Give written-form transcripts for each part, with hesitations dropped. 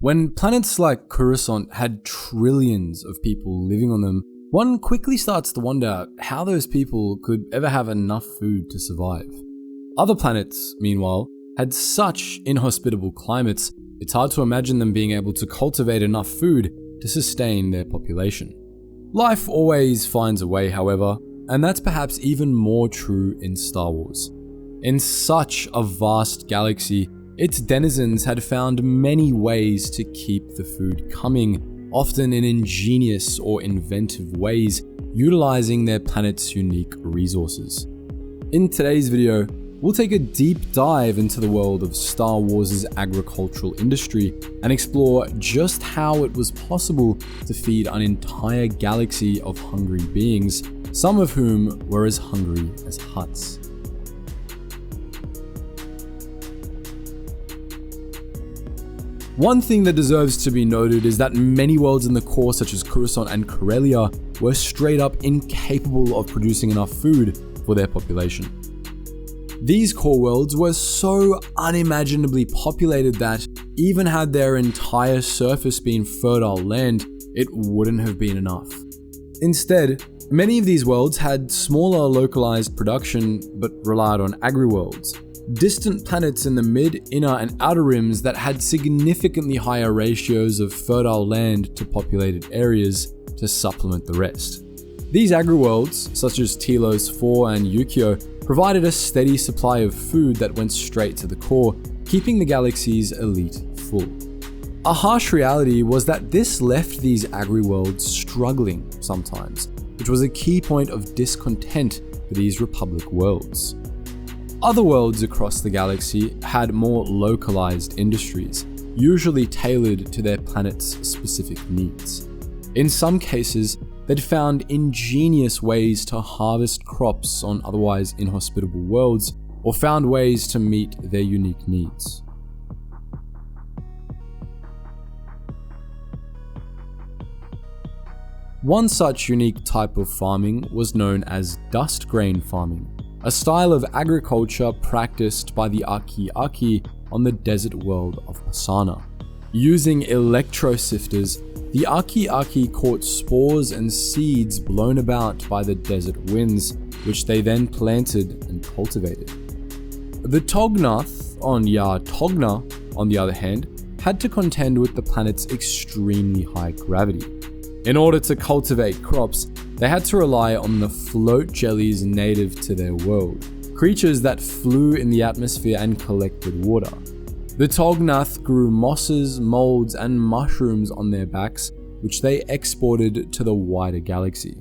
When planets like Coruscant had trillions of people living on them, one quickly starts to wonder how those people could ever have enough food to survive. Other planets, meanwhile, had such inhospitable climates, it's hard to imagine them being able to cultivate enough food to sustain their population. Life always finds a way, however, and that's perhaps even more true in Star Wars. In such a vast galaxy, its denizens had found many ways to keep the food coming, often in ingenious or inventive ways, utilizing their planet's unique resources. In today's video, we'll take a deep dive into the world of Star Wars' agricultural industry and explore just how it was possible to feed an entire galaxy of hungry beings, some of whom were as hungry as Hutts. One thing that deserves to be noted is that many worlds in the core, such as Coruscant and Corellia, were straight up incapable of producing enough food for their population. These core worlds were so unimaginably populated that even had their entire surface been fertile land, it wouldn't have been enough. Instead, many of these worlds had smaller localized production but relied on Agriworlds, distant planets in the mid, inner, and outer rims that had significantly higher ratios of fertile land to populated areas to supplement the rest. These Agriworlds, such as Telos 4 and Yukio, provided a steady supply of food that went straight to the core, keeping the galaxy's elite full. A harsh reality was that this left these Agriworlds struggling sometimes, which was a key point of discontent for these Republic worlds. Other worlds across the galaxy had more localized industries, usually tailored to their planet's specific needs. In some cases, they'd found ingenious ways to harvest crops on otherwise inhospitable worlds, or found ways to meet their unique needs. One such unique type of farming was known as dust grain farming, a style of agriculture practiced by the Aki on the desert world of Pasaana. Using electrosifters, the Aki caught spores and seeds blown about by the desert winds, which they then planted and cultivated. The Tognath on Yar Togna, on the other hand, had to contend with the planet's extremely high gravity. In order to cultivate crops, they had to rely on the float jellies native to their world, creatures that flew in the atmosphere and collected water. The Tognath grew mosses, molds, and mushrooms on their backs, which they exported to the wider galaxy.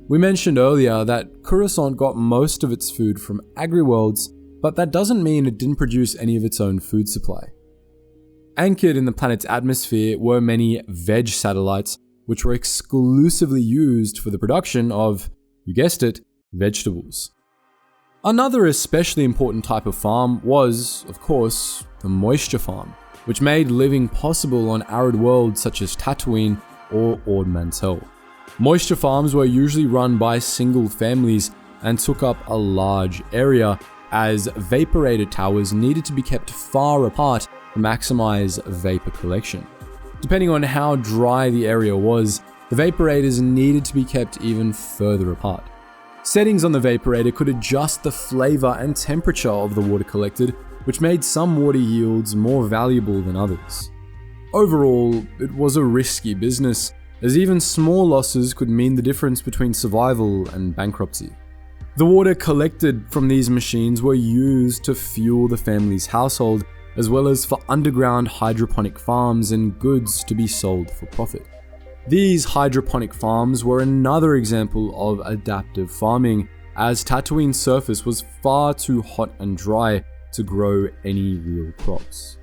We mentioned earlier that Coruscant got most of its food from Agriworlds, but that doesn't mean it didn't produce any of its own food supply. Anchored in the planet's atmosphere were many veg satellites, which were exclusively used for the production of, you guessed it, vegetables. Another especially important type of farm was, of course, the moisture farm, which made living possible on arid worlds such as Tatooine or Ord Mantell. Moisture farms were usually run by single families and took up a large area, as vaporator towers needed to be kept far apart to maximize vapor collection. Depending on how dry the area was, the vaporators needed to be kept even further apart. Settings on the vaporator could adjust the flavor and temperature of the water collected, which made some water yields more valuable than others. Overall, it was a risky business, as even small losses could mean the difference between survival and bankruptcy. The water collected from these machines were used to fuel the family's household, as well as for underground hydroponic farms and goods to be sold for profit. These hydroponic farms were another example of adaptive farming, as Tatooine's surface was far too hot and dry to grow any real crops.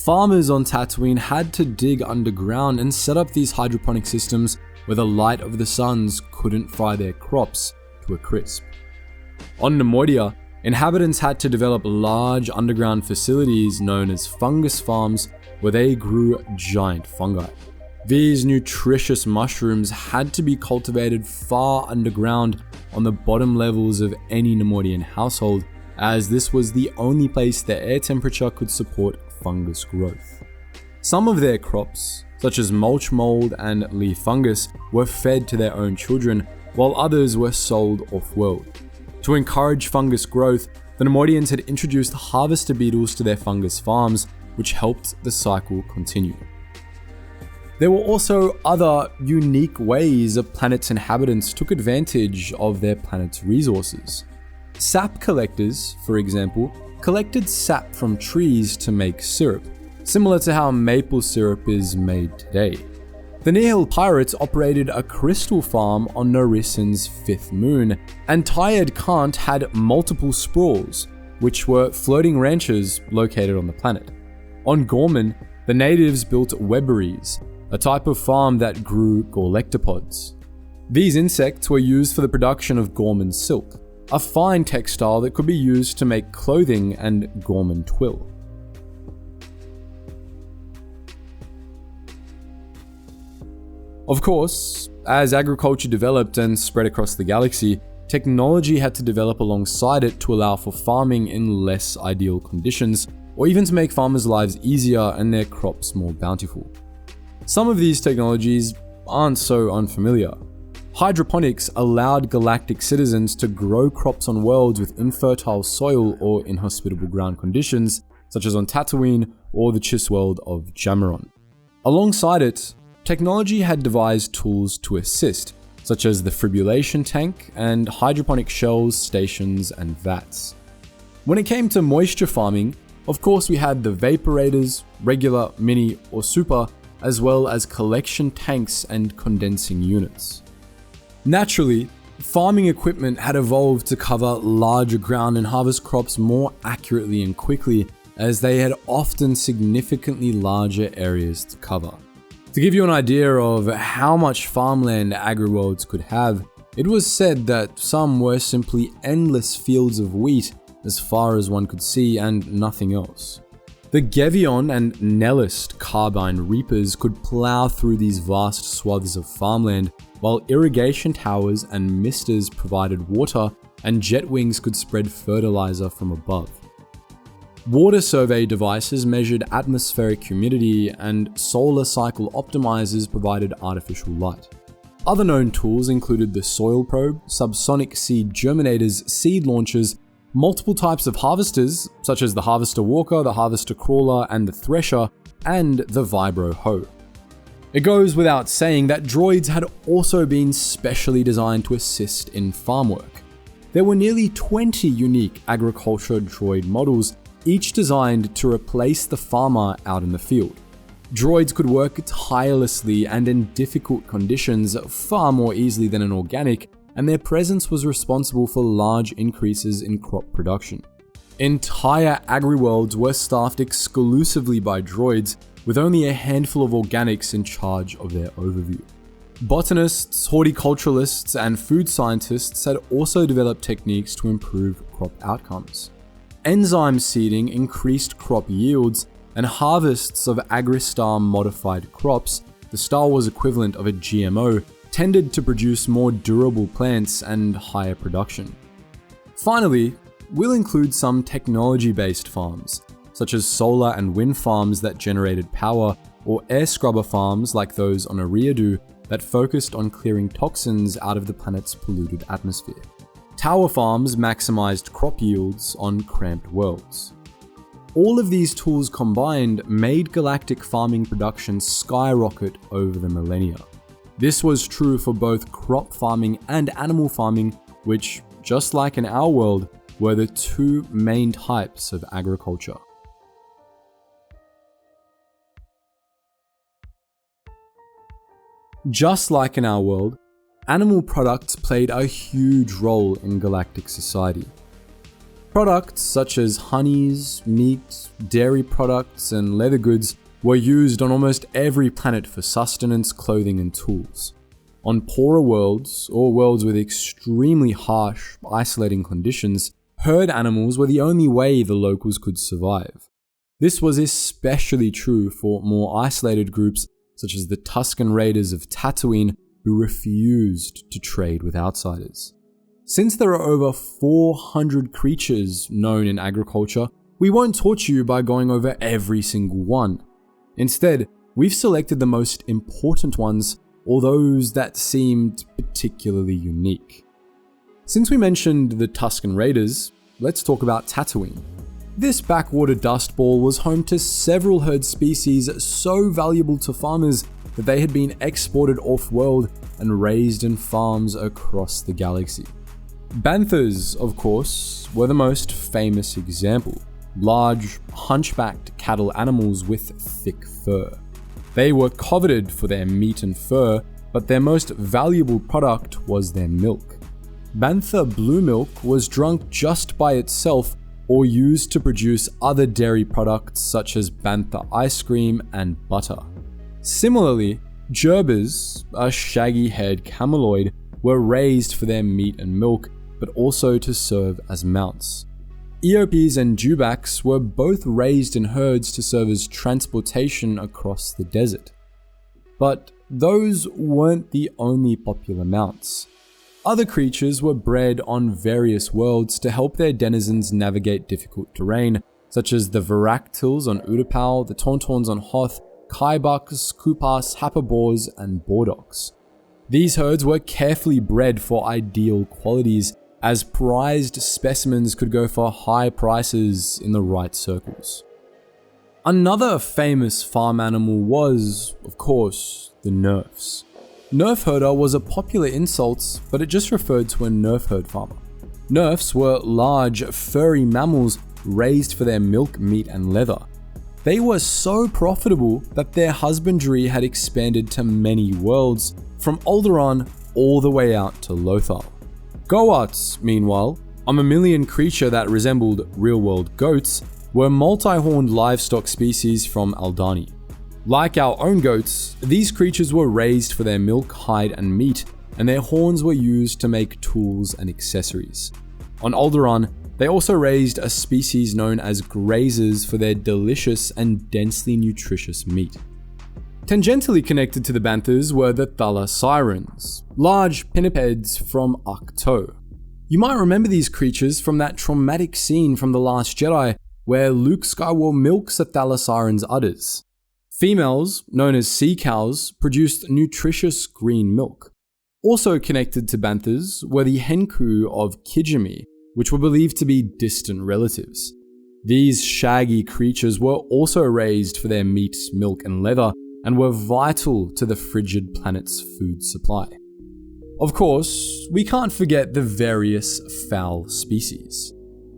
Farmers on Tatooine had to dig underground and set up these hydroponic systems where the light of the suns couldn't fry their crops to a crisp. On Nemoidia, inhabitants had to develop large underground facilities known as fungus farms where they grew giant fungi. These nutritious mushrooms had to be cultivated far underground on the bottom levels of any Nemoidian household, as this was the only place the air temperature could support fungus growth. Some of their crops, such as mulch mold and leaf fungus, were fed to their own children, while others were sold off-world. To encourage fungus growth, the Neimoidians had introduced harvester beetles to their fungus farms, which helped the cycle continue. There were also other unique ways a planet's inhabitants took advantage of their planet's resources. Sap collectors, for example, collected sap from trees to make syrup, similar to how maple syrup is made today. The Nihil pirates operated a crystal farm on Norissen's fifth moon, and Tired Kant had multiple sprawls, which were floating ranches located on the planet. On Gorman, the natives built webberies, a type of farm that grew gorlectopods. These insects were used for the production of Gorman silk, a fine textile that could be used to make clothing and Gorman twill. Of course, as agriculture developed and spread across the galaxy, technology had to develop alongside it to allow for farming in less ideal conditions, or even to make farmers' lives easier and their crops more bountiful. Some of these technologies aren't so unfamiliar. Hydroponics allowed galactic citizens to grow crops on worlds with infertile soil or inhospitable ground conditions, such as on Tatooine or the Chiss world of Jamaron. Alongside it, technology had devised tools to assist, such as the fibrillation tank and hydroponic shells, stations, and vats. When it came to moisture farming, of course we had the vaporators, regular, mini, or super, as well as collection tanks and condensing units. Naturally, farming equipment had evolved to cover larger ground and harvest crops more accurately and quickly, as they had often significantly larger areas to cover. To give you an idea of how much farmland Agriworlds could have, it was said that some were simply endless fields of wheat as far as one could see and nothing else. The Gevion and Nellist carbine reapers could plow through these vast swaths of farmland, while irrigation towers and misters provided water and jet wings could spread fertilizer from above. Water survey devices measured atmospheric humidity, and solar cycle optimizers provided artificial light. Other known tools included the soil probe, subsonic seed germinators, seed launchers, multiple types of harvesters, such as the harvester walker, the harvester crawler, and the thresher, and the vibro hoe. It goes without saying that droids had also been specially designed to assist in farm work. There were nearly 20 unique agriculture droid models, each designed to replace the farmer out in the field. Droids could work tirelessly and in difficult conditions far more easily than an organic, and their presence was responsible for large increases in crop production. Entire agri-worlds were staffed exclusively by droids, with only a handful of organics in charge of their overview. Botanists, horticulturalists, and food scientists had also developed techniques to improve crop outcomes. Enzyme seeding increased crop yields, and harvests of Agristar modified crops, the Star Wars equivalent of a GMO, tended to produce more durable plants and higher production. Finally, we'll include some technology-based farms, such as solar and wind farms that generated power, or air scrubber farms like those on Eriadu that focused on clearing toxins out of the planet's polluted atmosphere. Tower farms maximized crop yields on cramped worlds. All of these tools combined made galactic farming production skyrocket over the millennia. This was true for both crop farming and animal farming, which, just like in our world, were the two main types of agriculture. Just like in our world, animal products played a huge role in galactic society. Products such as honeys, meat, dairy products, and leather goods were used on almost every planet for sustenance, clothing, and tools. On poorer worlds, or worlds with extremely harsh, isolating conditions, herd animals were the only way the locals could survive. This was especially true for more isolated groups such as the Tusken Raiders of Tatooine, who refused to trade with outsiders. Since there are over 400 creatures known in agriculture, we won't torture you by going over every single one. Instead, we've selected the most important ones, or those that seemed particularly unique. Since we mentioned the Tusken Raiders, let's talk about Tatooine. This backwater dust ball was home to several herd species so valuable to farmers that they had been exported off-world and raised in farms across the galaxy. Banthas, of course, were the most famous example. Large, hunchbacked cattle animals with thick fur. They were coveted for their meat and fur, but their most valuable product was their milk. Bantha blue milk was drunk just by itself or used to produce other dairy products such as bantha ice cream and butter. Similarly, gerbers, a shaggy-haired cameloid, were raised for their meat and milk, but also to serve as mounts. Eopes and dewbacks were both raised in herds to serve as transportation across the desert. But those weren't the only popular mounts. Other creatures were bred on various worlds to help their denizens navigate difficult terrain, such as the Varactyls on Utapau, the Tauntauns on Hoth, Kaibucks, Kupas, Hapabors, and Bordoks. These herds were carefully bred for ideal qualities, as prized specimens could go for high prices in the right circles. Another famous farm animal was, of course, the nerfs. Nerf herder was a popular insult, but it just referred to a nerf herd farmer. Nerfs were large, furry mammals raised for their milk, meat, and leather. They were so profitable that their husbandry had expanded to many worlds, from Alderaan all the way out to Lothal. Goats, meanwhile, a mammalian creature that resembled real-world goats, were multi-horned livestock species from Aldhani. Like our own goats, these creatures were raised for their milk, hide, and meat, and their horns were used to make tools and accessories. On Alderaan, they also raised a species known as grazers for their delicious and densely nutritious meat. Tangentially connected to the Banthas were the Thalassirans, large pinnipeds from Ahch-To. You might remember these creatures from that traumatic scene from The Last Jedi where Luke Skywalker milks a Thalassiran's udders. Females, known as sea cows, produced nutritious green milk. Also connected to Banthas were the Henku of Kijimi, which were believed to be distant relatives. These shaggy creatures were also raised for their meat, milk, and leather, and were vital to the frigid planet's food supply. Of course, we can't forget the various fowl species.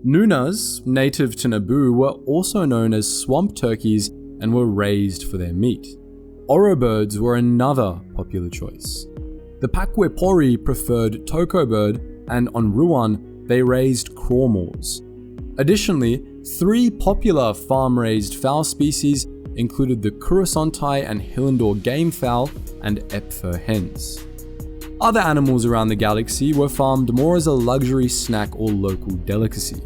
Nunas, native to Naboo, were also known as swamp turkeys and were raised for their meat. Oro birds were another popular choice. The Pakwepori preferred toko bird, and on Ruan, they raised crawmors. Additionally, 3 popular farm-raised fowl species included the Coruscanti and Hillandor game fowl and Epfur hens. Other animals around the galaxy were farmed more as a luxury snack or local delicacy.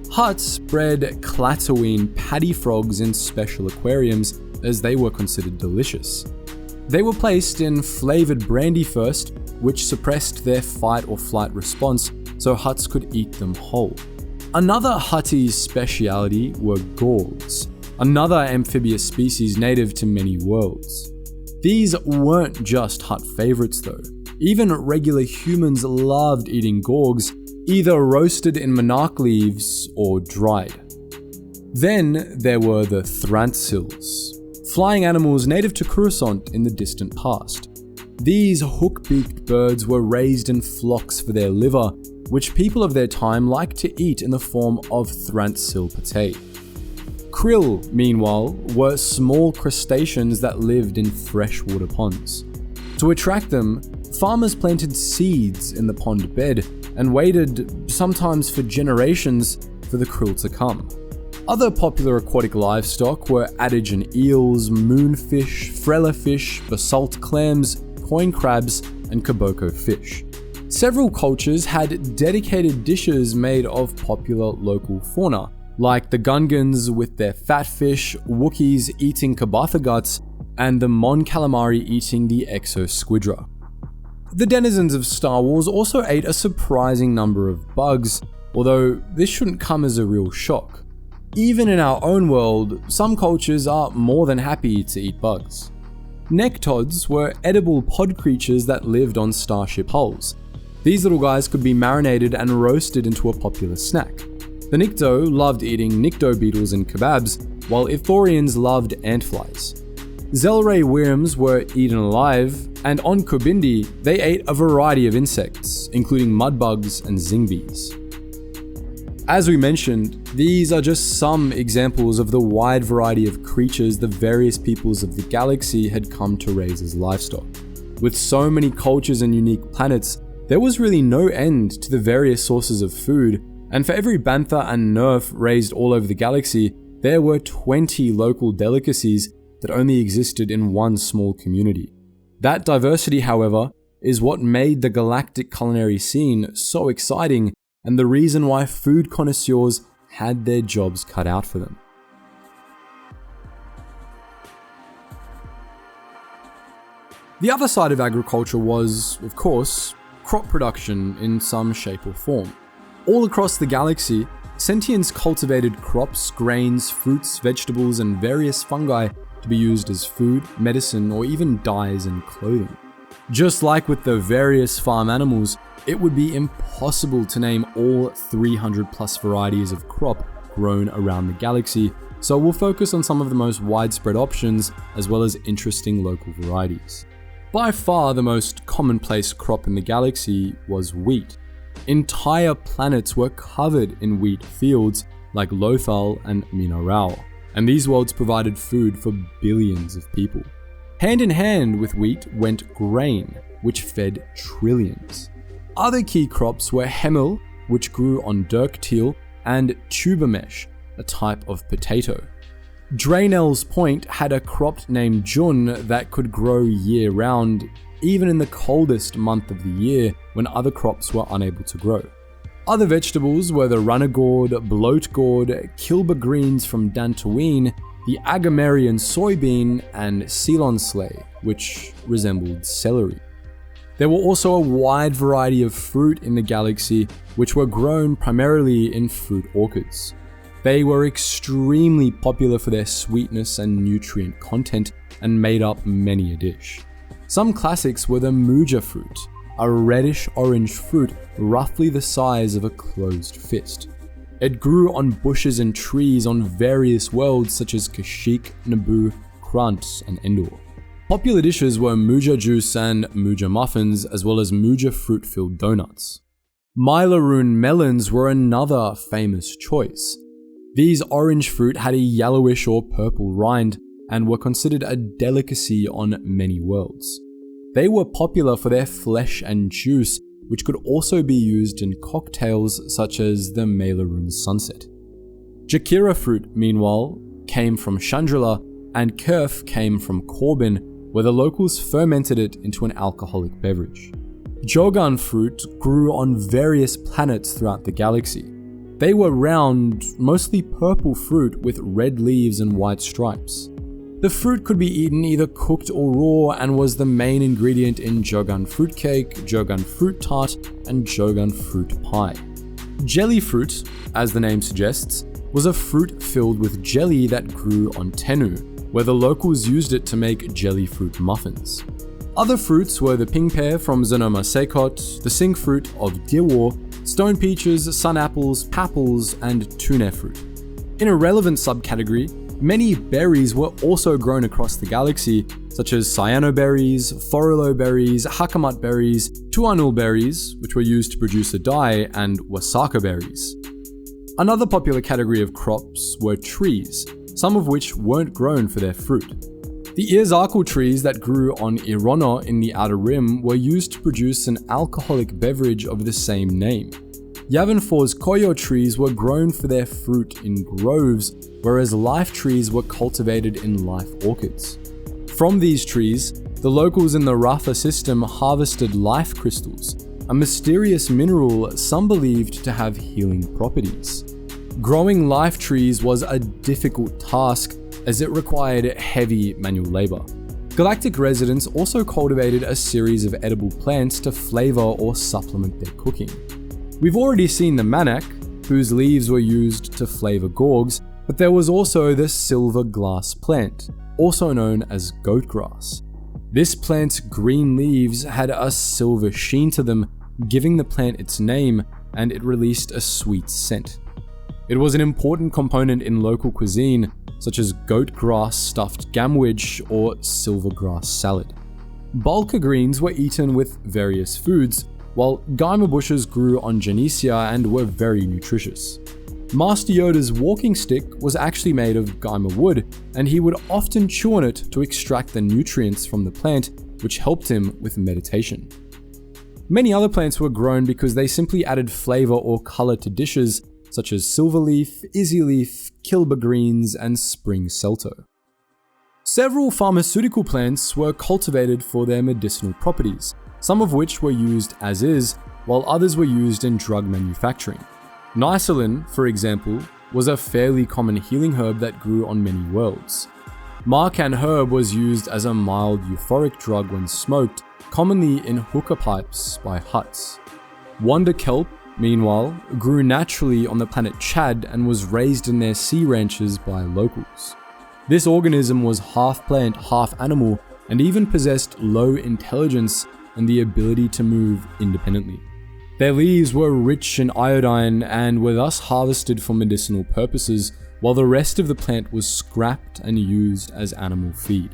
Hutts bred Klatooine paddy frogs in special aquariums as they were considered delicious. They were placed in flavored brandy first, which suppressed their fight or flight response so Hutts could eat them whole. Another Huttese speciality were Gorgs, another amphibious species native to many worlds. These weren't just Hutt favorites though. Even regular humans loved eating Gorgs, either roasted in monarch leaves or dried. Then there were the Thrantsils, flying animals native to Coruscant in the distant past. These hook-beaked birds were raised in flocks for their liver, which people of their time liked to eat in the form of Thransil pate. Krill, meanwhile, were small crustaceans that lived in freshwater ponds. To attract them, farmers planted seeds in the pond bed and waited, sometimes for generations, for the krill to come. Other popular aquatic livestock were Adagen eels, moonfish, frellerfish, basalt clams, coin crabs, and koboko fish. Several cultures had dedicated dishes made of popular local fauna, like the Gungans with their fat fish, Wookiees eating kabatha guts, and the Mon Calamari eating the Exo Squidra. The denizens of Star Wars also ate a surprising number of bugs, although this shouldn't come as a real shock. Even in our own world, some cultures are more than happy to eat bugs. Nectods were edible pod creatures that lived on starship hulls. These little guys could be marinated and roasted into a popular snack. The Nikto loved eating Nikto beetles and kebabs, while Ithorians loved antflies. Zelray worms were eaten alive, and on Kubindi, they ate a variety of insects, including mudbugs and zingbees. As we mentioned, these are just some examples of the wide variety of creatures the various peoples of the galaxy had come to raise as livestock. With so many cultures and unique planets, there was really no end to the various sources of food, and for every bantha and nerf raised all over the galaxy, there were 20 local delicacies that only existed in one small community. That diversity, however, is what made the galactic culinary scene so exciting, and the reason why food connoisseurs had their jobs cut out for them. The other side of agriculture was, of course, crop production in some shape or form. All across the galaxy, sentients cultivated crops, grains, fruits, vegetables, and various fungi to be used as food, medicine, or even dyes and clothing. Just like with the various farm animals, it would be impossible to name all 300 plus varieties of crop grown around the galaxy, so we'll focus on some of the most widespread options as well as interesting local varieties. By far the most commonplace crop in the galaxy was wheat. Entire planets were covered in wheat fields like Lothal and Minarao, and these worlds provided food for billions of people. Hand in hand with wheat went grain, which fed trillions. Other key crops were hemel, which grew on Dirk-Teal, and tubermesh, a type of potato. Draenel's Point had a crop named Jun that could grow year-round, even in the coldest month of the year when other crops were unable to grow. Other vegetables were the Runagord, Bloatgourd, Kilba greens from Dantooine, the Agamarian soybean, and Ceylonsley, which resembled celery. There were also a wide variety of fruit in the galaxy, which were grown primarily in fruit orchards. They were extremely popular for their sweetness and nutrient content and made up many a dish. Some classics were the Muja fruit, a reddish-orange fruit roughly the size of a closed fist. It grew on bushes and trees on various worlds such as Kashyyyk, Naboo, Krant, and Endor. Popular dishes were Muja juice and Muja muffins, as well as Muja fruit-filled donuts. Meilooruns melons were another famous choice. These orange fruit had a yellowish or purple rind and were considered a delicacy on many worlds. They were popular for their flesh and juice, which could also be used in cocktails such as the Meilooruns Sunset. Jakira fruit, meanwhile, came from Chandrila, and Kerf came from Corbin, where the locals fermented it into an alcoholic beverage. Jogan fruit grew on various planets throughout the galaxy. They were round, mostly purple fruit with red leaves and white stripes. The fruit could be eaten either cooked or raw and was the main ingredient in Jogan fruitcake, Jogan fruit tart, and Jogan fruit pie. Jelly fruit, as the name suggests, was a fruit filled with jelly that grew on Tennu, where the locals used it to make jelly fruit muffins. Other fruits were the ping pear from Xenoma Sekot, the sing fruit of Dirwar, stone peaches, sun apples, papples, and tune fruit. In a relevant subcategory, many berries were also grown across the galaxy, such as cyanoberries, forolo berries, hakamat berries, tuanul berries, which were used to produce a dye, and wasaka berries. Another popular category of crops were trees, some of which weren't grown for their fruit. The Irzarkal trees that grew on Irono in the Outer Rim were used to produce an alcoholic beverage of the same name. Yavanfor's Koyo trees were grown for their fruit in groves, whereas life trees were cultivated in life orchards. From these trees, the locals in the Rafa system harvested life crystals, a mysterious mineral some believed to have healing properties. Growing life trees was a difficult task as it required heavy manual labor. Galactic residents also cultivated a series of edible plants to flavor or supplement their cooking. We've already seen the manak, whose leaves were used to flavor gorgs, But there was also the silver glass plant, also known as goat grass. This plant's green leaves had a silver sheen to them, giving the plant its name, and it released a sweet scent. It was an important component in local cuisine, such as goat grass stuffed gamwich or silvergrass salad. Bulgur greens were eaten with various foods, while geimer bushes grew on Genesia and were very nutritious. Master Yoda's walking stick was actually made of geimer wood, and he would often chew on it to extract the nutrients from the plant, which helped him with meditation. Many other plants were grown because they simply added flavor or color to dishes, such as silverleaf, izzyleaf, kilba greens, and spring celto. Several pharmaceutical plants were cultivated for their medicinal properties, some of which were used as is, while others were used in drug manufacturing. Nicelin, for example, was a fairly common healing herb that grew on many worlds. Marcan herb was used as a mild euphoric drug when smoked, commonly in hookah pipes by Hutts. Wonder kelp, meanwhile, grew naturally on the planet Chad and was raised in their sea ranches by locals. This organism was half plant, half animal, and even possessed low intelligence and the ability to move independently. Their leaves were rich in iodine and were thus harvested for medicinal purposes, while the rest of the plant was scrapped and used as animal feed.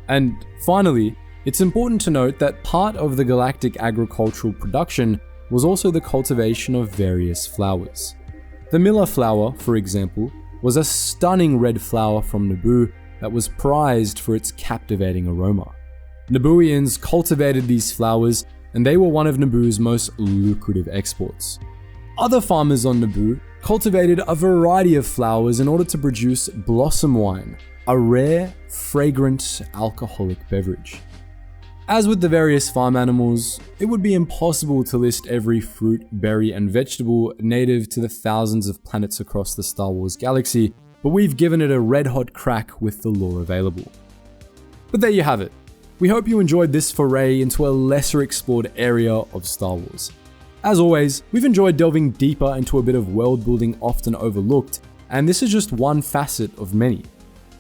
And finally, it's important to note that part of the galactic agricultural production was also the cultivation of various flowers. The Miller flower, for example, was a stunning red flower from Naboo that was prized for its captivating aroma. Nabooians cultivated these flowers, and they were one of Naboo's most lucrative exports. Other farmers on Naboo cultivated a variety of flowers in order to produce blossom wine, a rare, fragrant, alcoholic beverage. As with the various farm animals, it would be impossible to list every fruit, berry, and vegetable native to the thousands of planets across the Star Wars galaxy, but we've given it a red-hot crack with the lore available. But there you have it. We hope you enjoyed this foray into a lesser explored area of Star Wars. As always, we've enjoyed delving deeper into a bit of world building often overlooked, and this is just one facet of many.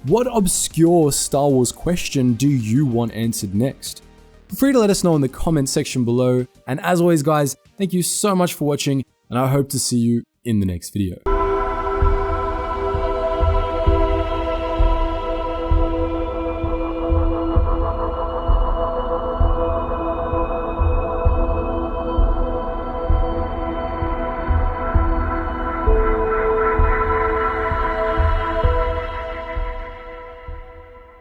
What obscure Star Wars question do you want answered next? Feel free to let us know in the comment section below, and as always guys, thank you so much for watching, and I hope to see you in the next video.